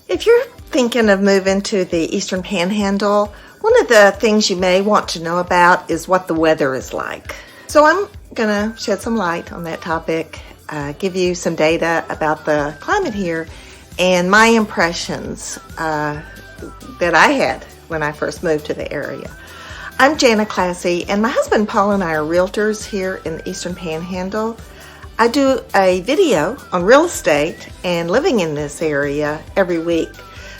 If you're thinking of moving to the Eastern Panhandle, one of the things you may want to know about is what the weather is like. So I'm going to shed some light on that topic, give you some data about the climate here, and my impressions that I had when I first moved to the area. I'm Jana Classy, and my husband Paul and I are realtors here in the Eastern Panhandle. I do a video on real estate and living in this area every week.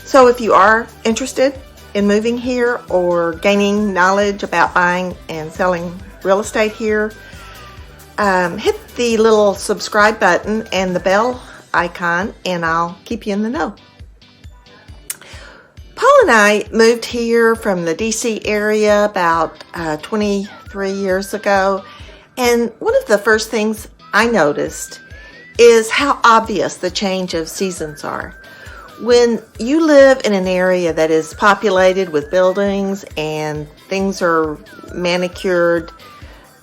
So if you are interested in moving here or gaining knowledge about buying and selling real estate here, hit the little subscribe button and the bell icon, and I'll keep you in the know. Paul and I moved here from the DC area about 23 years ago, and one of the first things I noticed is how obvious the change of seasons are. When you live in an area that is populated with buildings and things are manicured,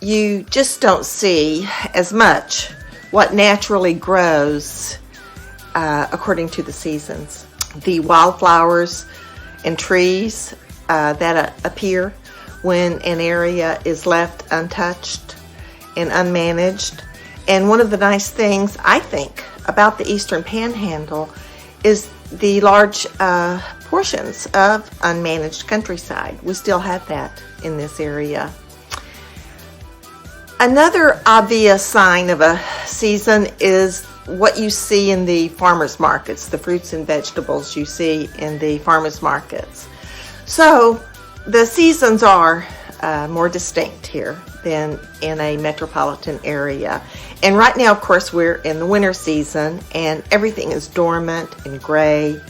you just don't see as much what naturally grows according to the seasons. The wildflowers and trees that appear when an area is left untouched and unmanaged. And one of the nice things I think about the Eastern Panhandle is the large portions of unmanaged countryside. We still have that in this area. Another obvious sign of a season is what you see in the farmers markets, the fruits and vegetables you see in the farmers markets. So the seasons are more distinct here than in a metropolitan area. And right now, of course, we're in the winter season and everything is dormant and gray.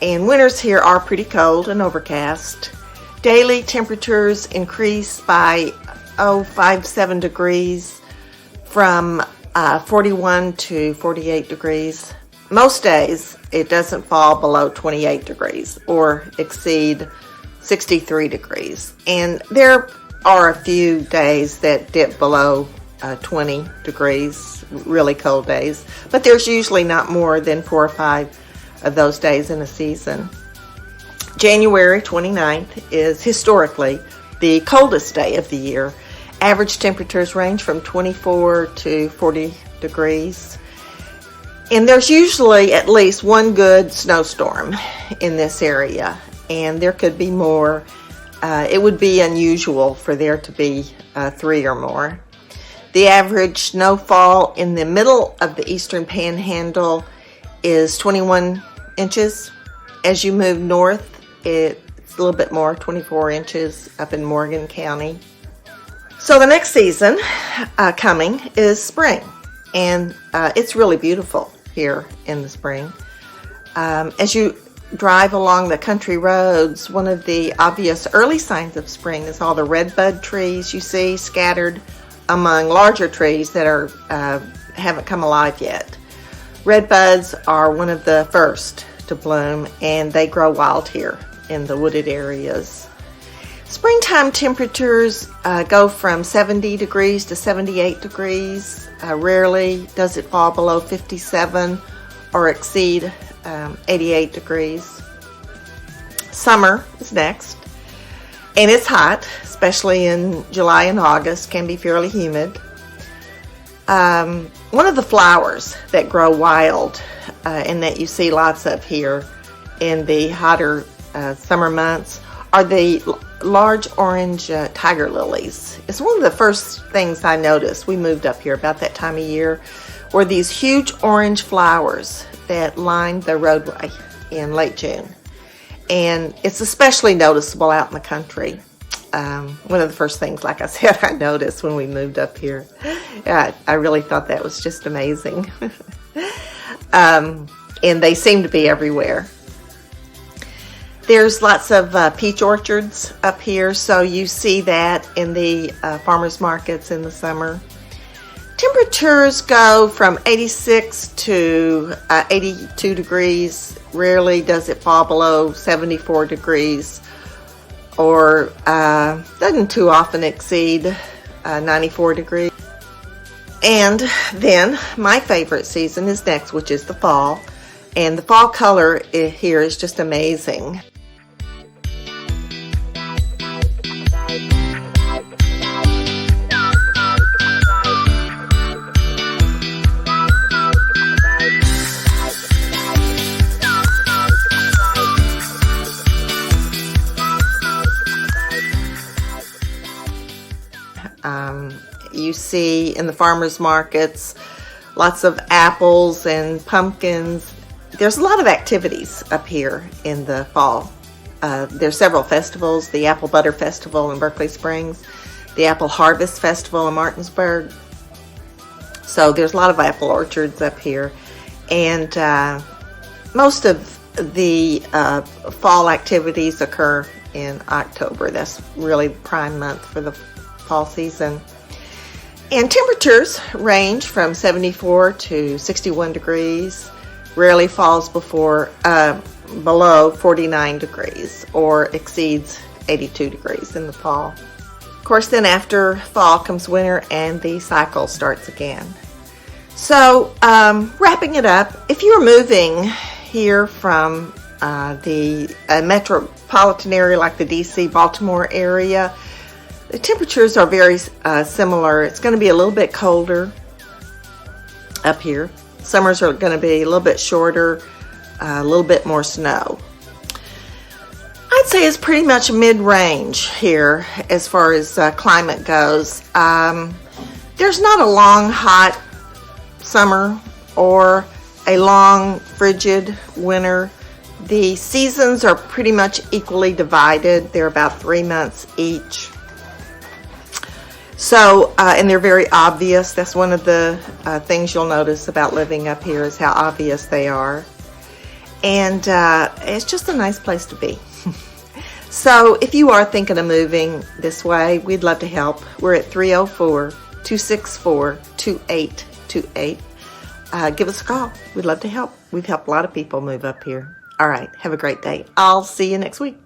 And winters here are pretty cold and overcast. Daily temperatures increase by 5-7 degrees from 41 to 48 degrees. Most days it doesn't fall below 28 degrees or exceed 63 degrees. And there are a few days that dip below 20 degrees, really cold days. But there's usually not more than 4 or 5 of those days in a season. January 29th is historically the coldest day of the year. Average temperatures range from 24 to 40 degrees. And there's usually at least one good snowstorm in this area, and there could be more. It would be unusual for there to be 3 or more. The average snowfall in the middle of the Eastern Panhandle is 21 inches. As you move north, it's a little bit more, 24 inches up in Morgan County. So the next season coming is spring, and it's really beautiful here in the spring. As you drive along the country roads, one of the obvious early signs of spring is all the redbud trees you see scattered among larger trees that haven't come alive yet. Redbuds are one of the first to bloom, and they grow wild here in the wooded areas. Springtime temperatures go from 70 degrees to 78 degrees. Rarely does it fall below 57 or exceed 88 degrees. Summer is next, and it's hot, especially in July and August, can be fairly humid. One of the flowers that grow wild and that you see lots of here in the hotter summer months are the large orange tiger lilies. It's one of the first things I noticed. We moved up here about that time of year, were these huge orange flowers that lined the roadway in late June. And it's especially noticeable out in the country. One of the first things, like I said, I noticed when we moved up here. I really thought that was just amazing. And they seem to be everywhere. There's lots of peach orchards up here, so you see that in the farmers markets in the summer. Temperatures go from 86 to 82 degrees. Rarely does it fall below 74 degrees, or doesn't too often exceed 94 degrees. And then my favorite season is next, which is the fall. And the fall color here is just amazing. You see in the farmers markets lots of apples and pumpkins. There's a lot of activities up here in the fall. There's several festivals: the Apple Butter Festival in Berkeley Springs, the Apple Harvest Festival in Martinsburg. So there's a lot of apple orchards up here, and most of the fall activities occur in October. That's really the prime month for the fall season. And temperatures range from 74 to 61 degrees. Rarely falls below 49 degrees or exceeds 82 degrees in the fall. Of course, then after fall comes winter and the cycle starts again. So, wrapping it up, if you're moving here from the metropolitan area like the DC, Baltimore area, the temperatures are very similar. It's going to be a little bit colder up here. Summers are going to be a little bit shorter, a little bit more snow. I'd say it's pretty much mid-range here as far as climate goes. There's not a long, hot summer or a long, frigid winter. The seasons are pretty much equally divided. They're about 3 months each. So, and they're very obvious. That's one of the things you'll notice about living up here is how obvious they are. And it's just a nice place to be. So if you are thinking of moving this way, we'd love to help. We're at 304-264-2828. Give us a call. We'd love to help. We've helped a lot of people move up here. All right. Have a great day. I'll see you next week.